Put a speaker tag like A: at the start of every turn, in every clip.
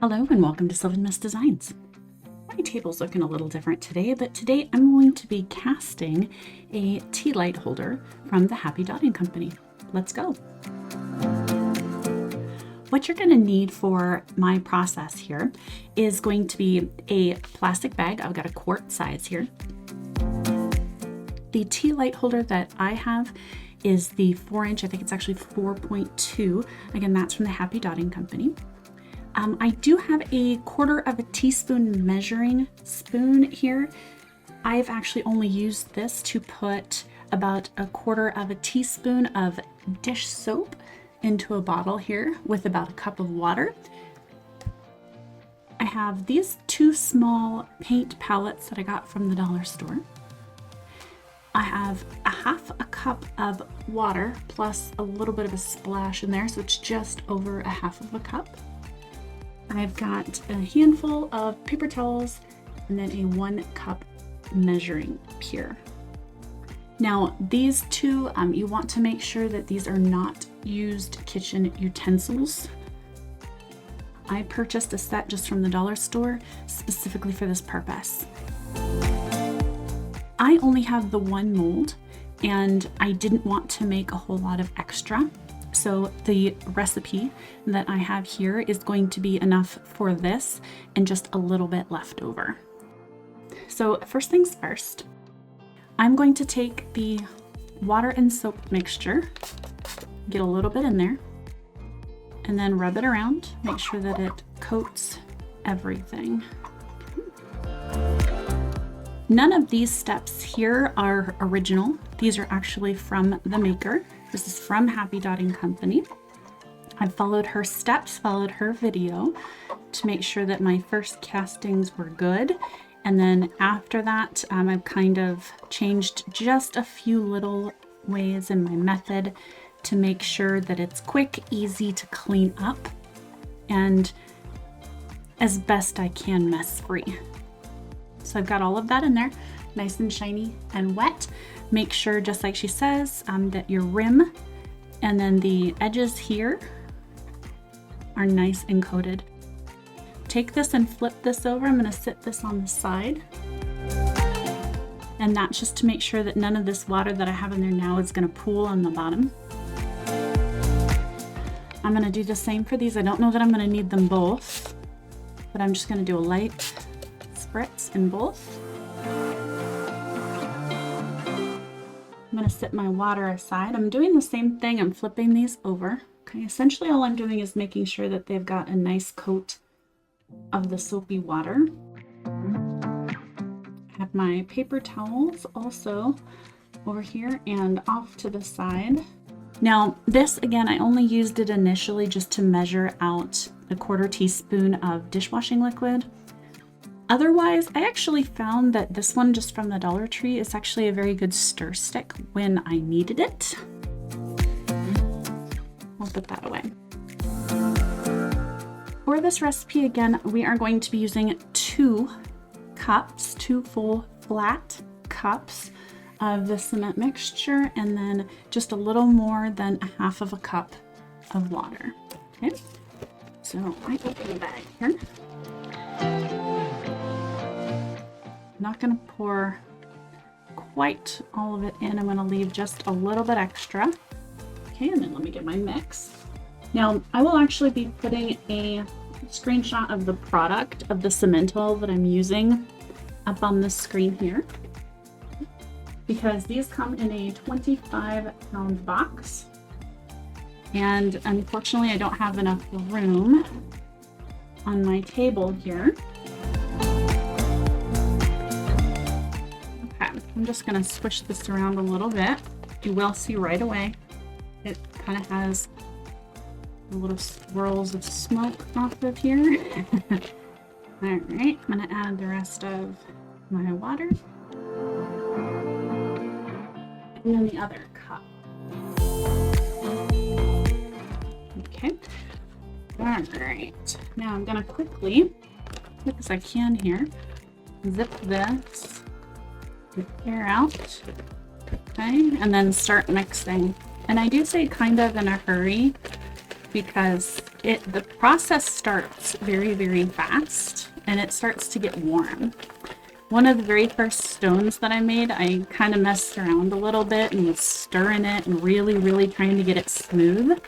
A: Hello and welcome to Sylvan Mist Designs. My table's looking a little different today, but today I'm going to be casting a tea light holder from the Happy Dotting Company. Let's go. What you're going to need for my process here is going to be a plastic bag. I've got a quart size here. The tea light holder that I have is the 4-inch, I think it's actually 4.2. Again, that's from the Happy Dotting Company. I do have a 1/4 teaspoon measuring spoon here. I've actually only used this to put about a 1/4 teaspoon of dish soap into a bottle here with about a cup of water. I have these 2 small paint palettes that I got from the dollar store. I have a 1/2 cup of water plus a little bit of a splash in there, so it's just over a 1/2 cup. I've got a handful of paper towels and then a 1 cup measuring here. Now these two, you want to make sure that these are not used kitchen utensils. I purchased a set just from the dollar store specifically for this purpose. I only have the 1 mold and I didn't want to make a whole lot of extra. So the recipe that I have here is going to be enough for this and just a little bit left over. So first things first, I'm going to take the water and soap mixture, get a little bit in there, and then rub it around, make sure that it coats everything. None of these steps here are original. These are actually from the maker. This is from Happy Dotting Company. I followed her steps, followed her video to make sure that my first castings were good. And then after that, I've kind of changed just a few little ways in my method to make sure that it's quick, easy to clean up, and as best I can mess-free. So I've got all of that in there, nice and shiny and wet. Make sure, just like she says, that your rim and then the edges here are nice and coated. Take this and flip this over. I'm going to sit this on the side. And that's just to make sure that none of this water that I have in there now is going to pool on the bottom. I'm going to do the same for these. I don't know that I'm going to need them both, but I'm just going to do a light spritz in both. I'm going to set my water aside. I'm doing the same thing. I'm flipping these over. Okay, essentially all I'm doing is making sure that they've got a nice coat of the soapy water. I have my paper towels also over here and off to the side. Now this, again, I only used it initially just to measure out a 1/4 teaspoon of dishwashing liquid. Otherwise, I actually found that this one just from the Dollar Tree is actually a very good stir stick when I needed it. I'll put that away. For this recipe, again, we are going to be using 2 cups, 2 full flat cups of the cement mixture, and then just a little more than a 1/2 cup of water. Okay, so I open the bag here. Not going to pour quite all of it in. I'm going to leave just a little bit extra. Okay, and then let me get my mix. Now, I will actually be putting a screenshot of the product of the cement oil that I'm using up on the screen here, because these come in a 25-pound box. And unfortunately, I don't have enough room on my table here. I'm just going to swish this around a little bit. You will see right away it kind of has a little swirls of smoke off of here. All right, I'm going to add the rest of my water. And then the other cup. Okay. All right. Now I'm going to quickly, quick as I can here, zip this air out, okay, and then start mixing. And I do say kind of in a hurry because the process starts very, very fast, and it starts to get warm. One of the very first stones that I made, I kind of messed around a little bit and was stirring it and really, really trying to get it smooth.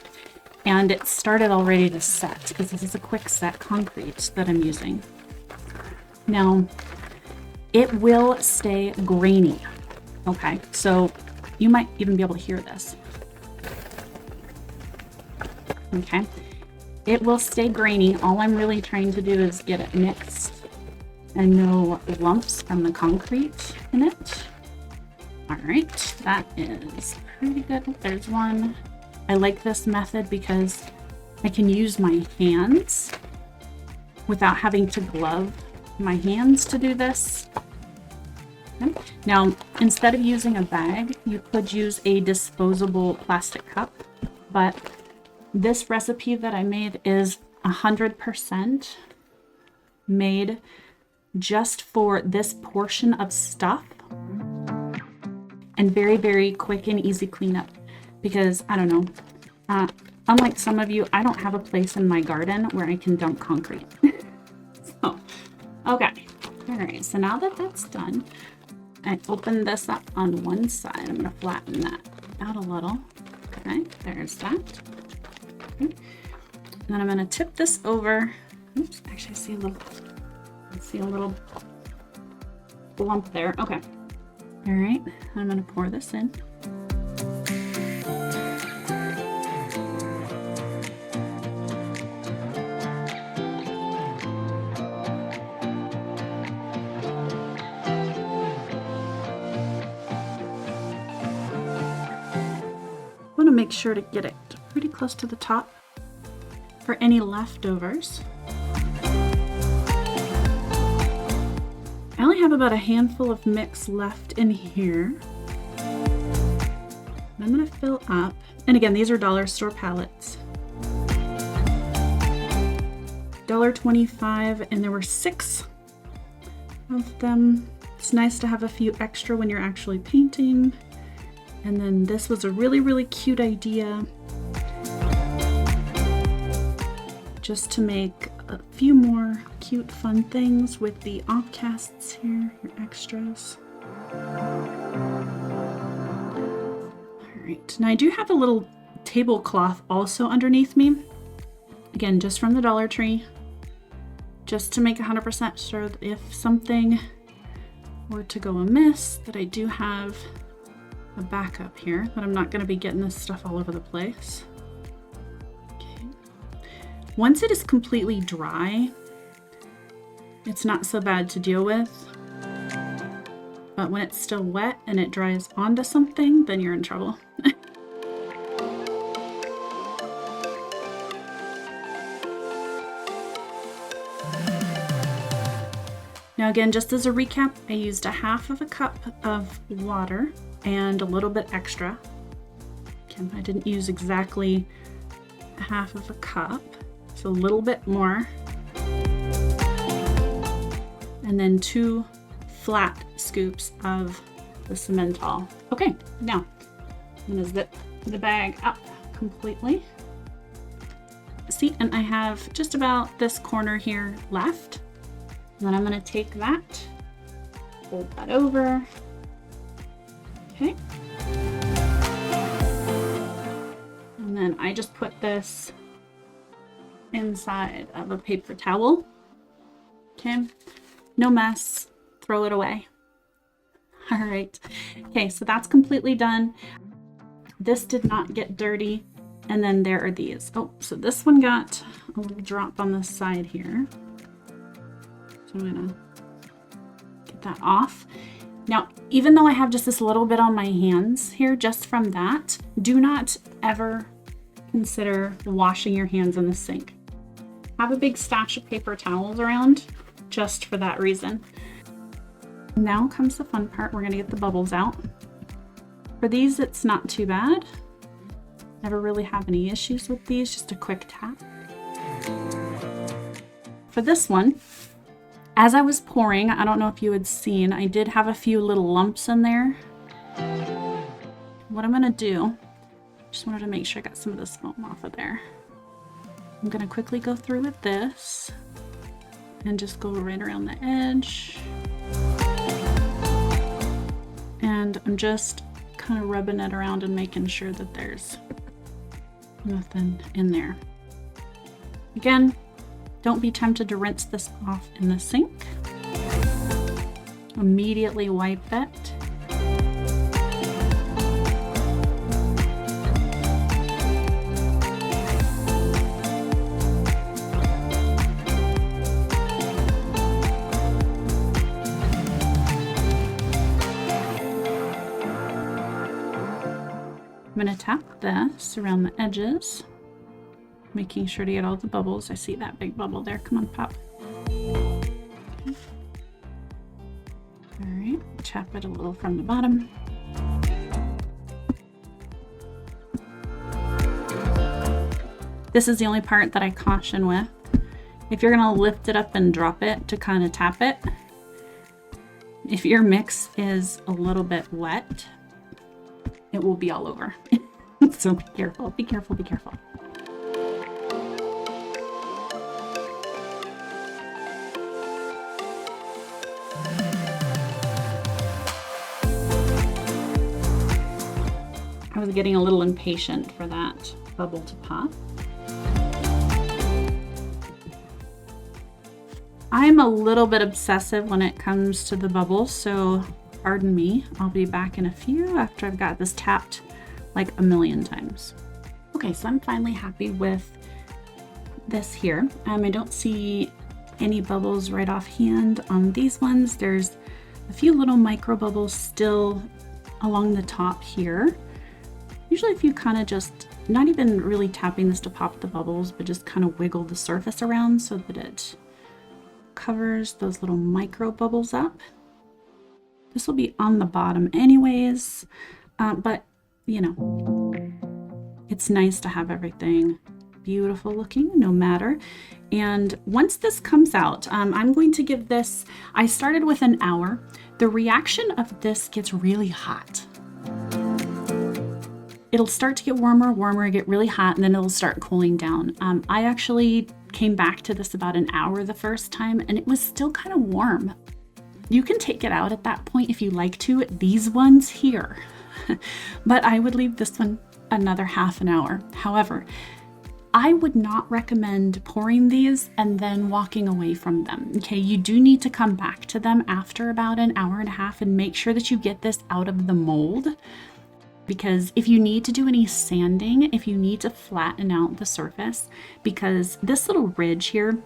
A: And it started already to set, because this is a quick set concrete that I'm using. Now, it will stay grainy. Okay, so you might even be able to hear this. Okay, it will stay grainy. All I'm really trying to do is get it mixed and no lumps from the concrete in it. All right, that is pretty good. There's one. I like this method because I can use my hands without having to glove my hands to do this. Okay. Now, instead of using a bag, you could use a disposable plastic cup, but this recipe that I made is 100% made just for this portion of stuff, and very, very quick and easy cleanup. Because I don't know, unlike some of you, I don't have a place in my garden where I can dump concrete. So, okay, all right. So now that that's done, I open this up on one side. I'm gonna flatten that out a little. Okay, there's that. Okay. And then I'm gonna tip this over. Oops, actually I see a little lump there. Okay. All right, I'm gonna pour this in. I want to make sure to get it pretty close to the top for any leftovers. I only have about a handful of mix left in here. I'm going to fill up, and again, these are dollar store pallets. $1.25, and there were 6 of them. It's nice to have a few extra when you're actually painting. And then this was a really, really cute idea, just to make a few more cute, fun things with the offcasts here, your extras. All right, now I do have a little tablecloth also underneath me. Again, just from the Dollar Tree, just to make 100% sure that if something were to go amiss, that I do have a backup here, that I'm not going to be getting this stuff all over the place. Okay. Once it is completely dry, it's not so bad to deal with. But when it's still wet and it dries onto something, then you're in trouble. Now again, just as a recap, I used 1/2 cup of water and a little bit extra. Again, I didn't use exactly 1/2 cup, so a little bit more. And then 2 flat scoops of the Simmental. Okay, now I'm gonna zip the bag up completely. See, and I have just about this corner here left. And then I'm gonna take that, fold that over. Okay. And then I just put this inside of a paper towel. Okay, no mess, throw it away. All right, okay, so that's completely done. This did not get dirty. And then there are these. Oh, so this one got a little drop on the side here. So I'm gonna get that off. Now, even though I have just this little bit on my hands here, just from that, do not ever consider washing your hands in the sink. Have a big stash of paper towels around just for that reason. Now comes the fun part. We're gonna get the bubbles out. For these, it's not too bad. Never really have any issues with these, just a quick tap. For this one, as I was pouring, I don't know if you had seen, I did have a few little lumps in there. What I'm gonna do, just wanted to make sure I got some of this foam off of there. I'm gonna quickly go through with this and just go right around the edge. And I'm just kind of rubbing it around and making sure that there's nothing in there. Again, don't be tempted to rinse this off in the sink. Immediately wipe it. I'm going to tap this around the edges, making sure to get all the bubbles. I see that big bubble there. Come on, pop. Okay. All right, tap it a little from the bottom. This is the only part that I caution with. If you're going to lift it up and drop it to kind of tap it, if your mix is a little bit wet, it will be all over. So be careful, be careful, be careful. I was getting a little impatient for that bubble to pop. I'm a little bit obsessive when it comes to the bubbles, so pardon me. I'll be back in a few after I've got this tapped like a million times. Okay, so I'm finally happy with this here. I don't see any bubbles right offhand on these ones. There's a few little micro bubbles still along the top here. Usually if you kind of just, not even really tapping this to pop the bubbles, but just kind of wiggle the surface around so that it covers those little micro bubbles up. This will be on the bottom anyways, but you know, it's nice to have everything beautiful looking no matter. And once this comes out, I'm going to give this, I started with an hour. The reaction of this gets really hot. It'll start to get warmer, get really hot, and then it'll start cooling down. I actually came back to this about an hour the first time, and it was still kind of warm. You can take it out at that point if you like to, these ones here. But I would leave this one another half an hour. However, I would not recommend pouring these and then walking away from them. Okay, you do need to come back to them after about an hour and a half and make sure that you get this out of the mold. Because if you need to do any sanding, if you need to flatten out the surface, because this little ridge here,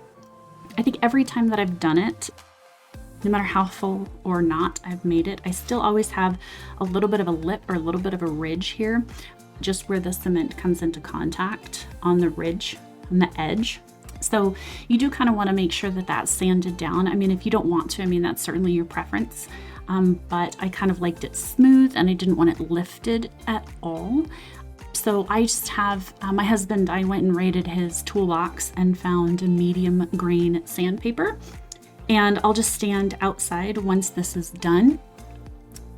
A: I think every time that I've done it, no matter how full or not I've made it, I still always have a little bit of a lip or a little bit of a ridge here, just where the cement comes into contact on the ridge, on the edge. So you do kind of want to make sure that that's sanded down. I mean, if you don't want to, I mean, that's certainly your preference. But I kind of liked it smooth and I didn't want it lifted at all. So I just have, my husband, I went and raided his toolbox and found a medium grain sandpaper. And I'll just stand outside once this is done,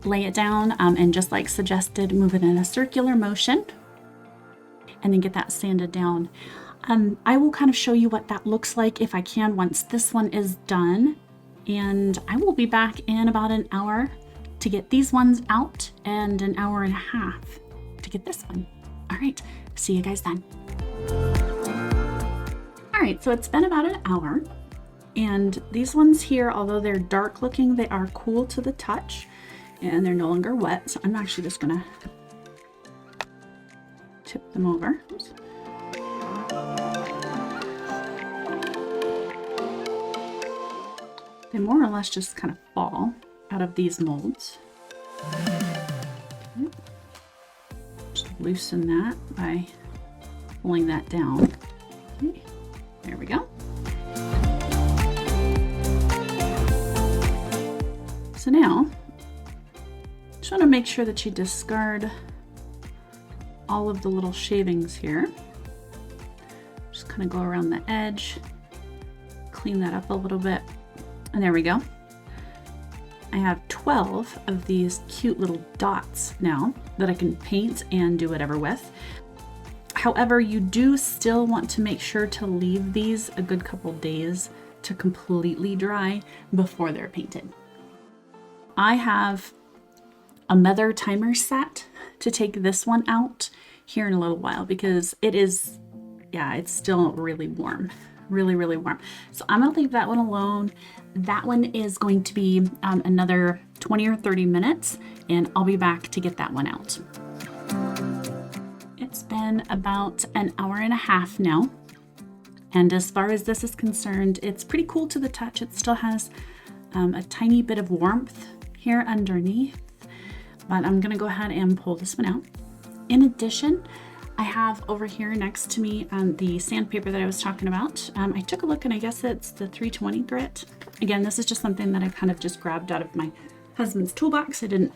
A: lay it down, and just like suggested, move it in a circular motion and then get that sanded down. I will kind of show you what that looks like if I can once this one is done. And I will be back in about an hour to get these ones out and an hour and a half to get this one. All right, see you guys then. All right, so it's been about an hour. And these ones here, although they're dark looking, they are cool to the touch and they're no longer wet. So I'm actually just gonna tip them over. Oops. They more or less just kind of fall out of these molds. Okay. Just loosen that by pulling that down. Okay. There we go. So now, just want to make sure that you discard all of the little shavings here. Just kind of go around the edge, clean that up a little bit, and there we go. I have 12 of these cute little dots now that I can paint and do whatever with. However, you do still want to make sure to leave these a good couple days to completely dry before they're painted. I have a Mother timer set to take this one out here in a little while because it is, yeah, it's still really warm, really warm. So I'm gonna leave that one alone. That one is going to be another 20 or 30 minutes, and I'll be back to get that one out. It's been about an hour and a half now. And as far as this is concerned, it's pretty cool to the touch. It still has a tiny bit of warmth here underneath, but I'm gonna go ahead and pull this one out. In addition, I have over here next to me the sandpaper that I was talking about. I took a look and I guess it's the 320 grit. Again, this is just something that I kind of just grabbed out of my husband's toolbox. I didn't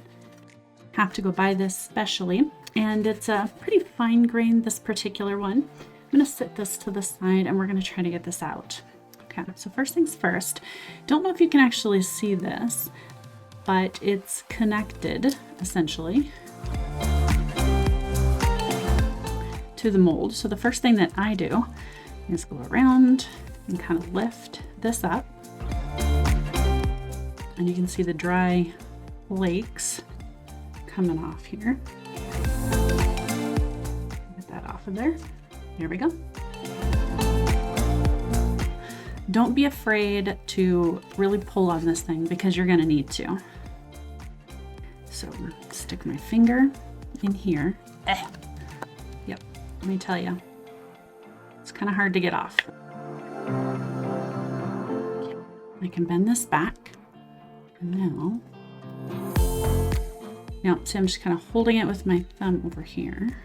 A: have to go buy this specially. And it's a pretty fine grain, this particular one. I'm gonna sit this to the side and we're gonna try to get this out. Okay, so first things first, don't know if you can actually see this, but it's connected essentially to the mold. So the first thing that I do is go around and kind of lift this up. And you can see the dry flakes coming off here. Get that off of there. There we go. Don't be afraid to really pull on this thing because you're gonna need to. So stick my finger in here. Yep, let me tell you, it's kind of hard to get off. I can bend this back. And now, see, I'm just kind of holding it with my thumb over here.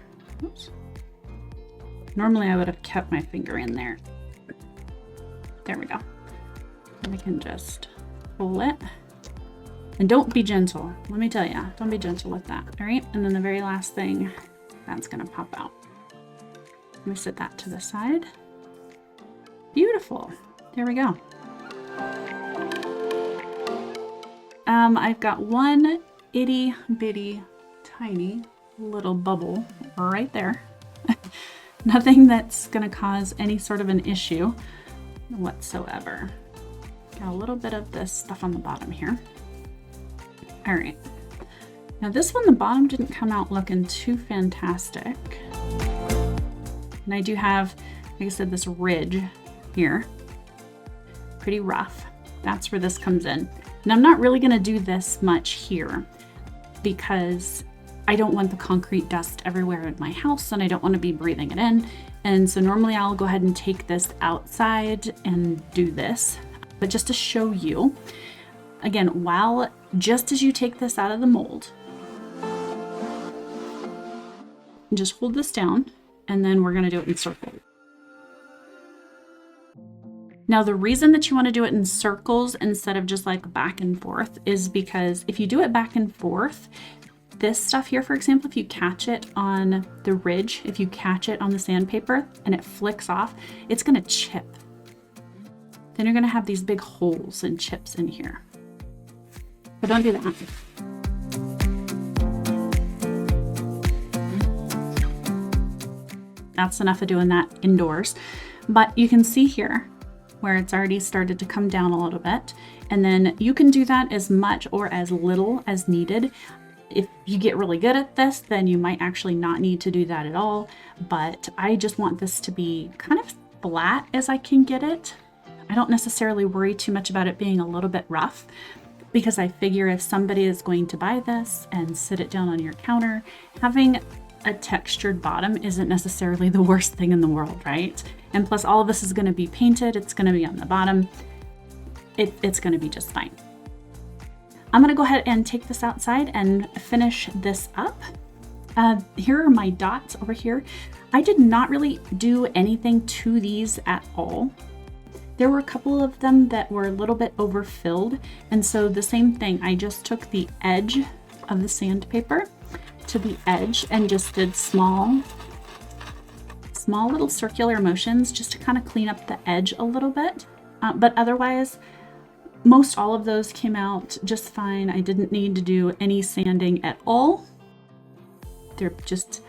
A: Oops. Normally I would have kept my finger in there. There we go. And I can just pull it. And don't be gentle. Let me tell you, don't be gentle with that. All right, and then the very last thing, that's gonna pop out. Let me set that to the side. Beautiful. There we go. I've got one itty bitty tiny little bubble right there. Nothing that's gonna cause any sort of an issue whatsoever. Got a little bit of this stuff on the bottom here. All right, now this one, the bottom didn't come out looking too fantastic. And I do have, like I said, this ridge here, pretty rough. That's where this comes in. And I'm not really gonna do this much here because I don't want the concrete dust everywhere in my house and I don't want to be breathing it in. And so normally I'll go ahead and take this outside and do this. But just to show you, again, just as you take this out of the mold, just hold this down and then we're gonna do it in circles. Now, the reason that you want to do it in circles instead of just like back and forth is because if you do it back and forth, this stuff here, for example, if you catch it on the ridge, if you catch it on the sandpaper and it flicks off, it's going to chip. Then you're going to have these big holes and chips in here. But don't do that. That's enough of doing that indoors. But you can see here where it's already started to come down a little bit. And then you can do that as much or as little as needed. If you get really good at this, then you might actually not need to do that at all. But I just want this to be kind of flat as I can get it. I don't necessarily worry too much about it being a little bit rough because I figure if somebody is going to buy this and sit it down on your counter, having a textured bottom isn't necessarily the worst thing in the world, right? And plus all of this is going to be painted. It's going to be on the bottom. It's going to be just fine. I'm going to go ahead and take this outside and finish this up. Here are my dots over here. I did not really do anything to these at all. There were a couple of them that were a little bit overfilled. And so the same thing, I just took the edge of the sandpaper to the edge and just did small little circular motions just to kind of clean up the edge a little bit. But otherwise, most all of those came out just fine. I didn't need to do any sanding at all. They're just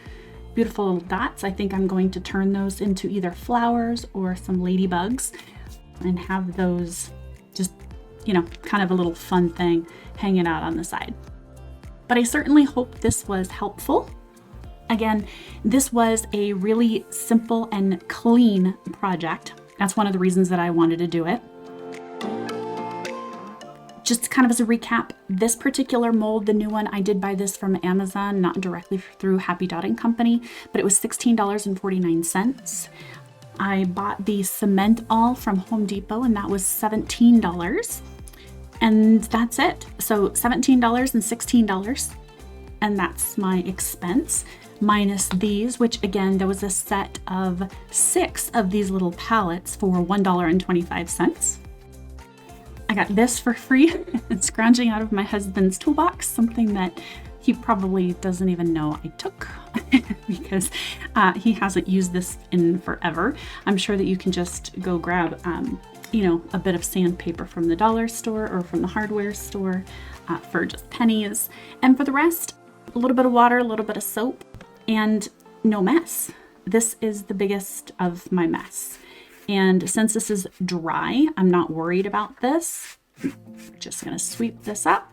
A: beautiful little dots. I think I'm going to turn those into either flowers or some ladybugs and have those just, you know, kind of a little fun thing hanging out on the side. But I certainly hope this was helpful. Again, this was a really simple and clean project. That's one of the reasons that I wanted to do it. Just kind of as a recap, this particular mold, the new one, I did buy this from Amazon, not directly through Happy Dotting Company, but it was $16.49. I bought the cement awl from Home Depot, and that was $17. And that's it. So $17 and $16. And that's my expense, minus these, which again, there was a set of 6 of these little pallets for $1.25. I got this for free. It's scrounging out of my husband's toolbox, something that he probably doesn't even know I took because he hasn't used this in forever. I'm sure that you can just go grab, you know, a bit of sandpaper from the dollar store or from the hardware store for just pennies. And for the rest, a little bit of water, a little bit of soap, and no mess. This is the biggest of my mess. And since this is dry, I'm not worried about this. Just gonna sweep this up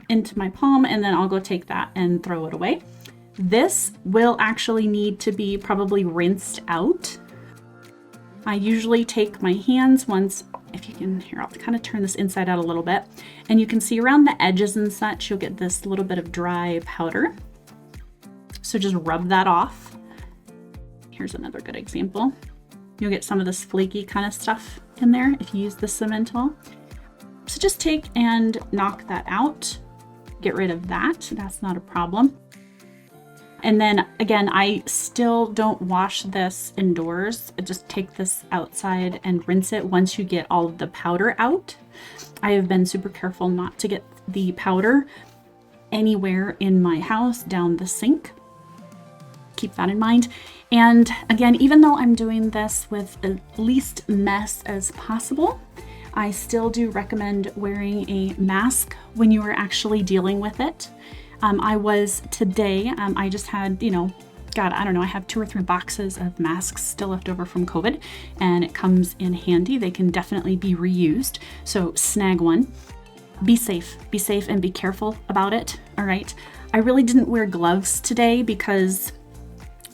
A: into my palm, and then I'll go take that and throw it away. This will actually need to be probably rinsed out. I usually take my hands once, if you can, here, I'll kind of turn this inside out a little bit, and you can see around the edges and such, you'll get this little bit of dry powder. So just rub that off. Here's another good example. You'll get some of this flaky kind of stuff in there if you use the cement awl. So just take and knock that out. Get rid of that. That's not a problem. And then again, I still don't wash this indoors. I just take this outside and rinse it once you get all of the powder out. I have been super careful not to get the powder anywhere in my house down the sink. Keep that in mind. And again, even though I'm doing this with the least mess as possible, I still do recommend wearing a mask when you are actually dealing with it. I was today, I just had, you know, God, I don't know, I have 2 or 3 boxes of masks still left over from COVID, and it comes in handy. They can definitely be reused. So snag one. Be safe and be careful about it. All right. I really didn't wear gloves today because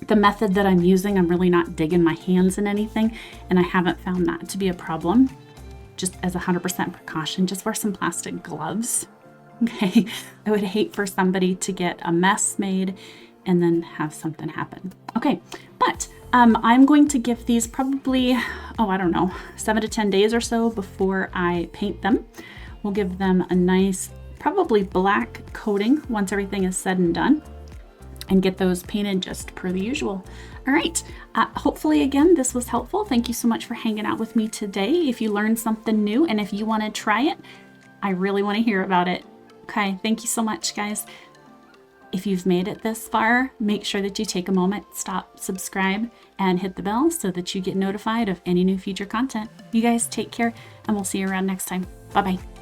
A: the method that I'm using, I'm really not digging my hands in anything, and I haven't found that to be a problem. Just as 100% precaution, just wear some plastic gloves. Okay, I would hate for somebody to get a mess made and then have something happen. Okay, but I'm going to give these probably, I don't know, 7 to 10 days or so before I paint them. We'll give them a nice, probably black coating once everything is said and done, and get those painted just per the usual. All right, hopefully again, this was helpful. Thank you so much for hanging out with me today. If you learned something new and if you wanna try it, I really wanna hear about it. Okay, thank you so much, guys. If you've made it this far, make sure that you take a moment, stop, subscribe, and hit the bell so that you get notified of any new future content. You guys take care, and we'll see you around next time. Bye-bye.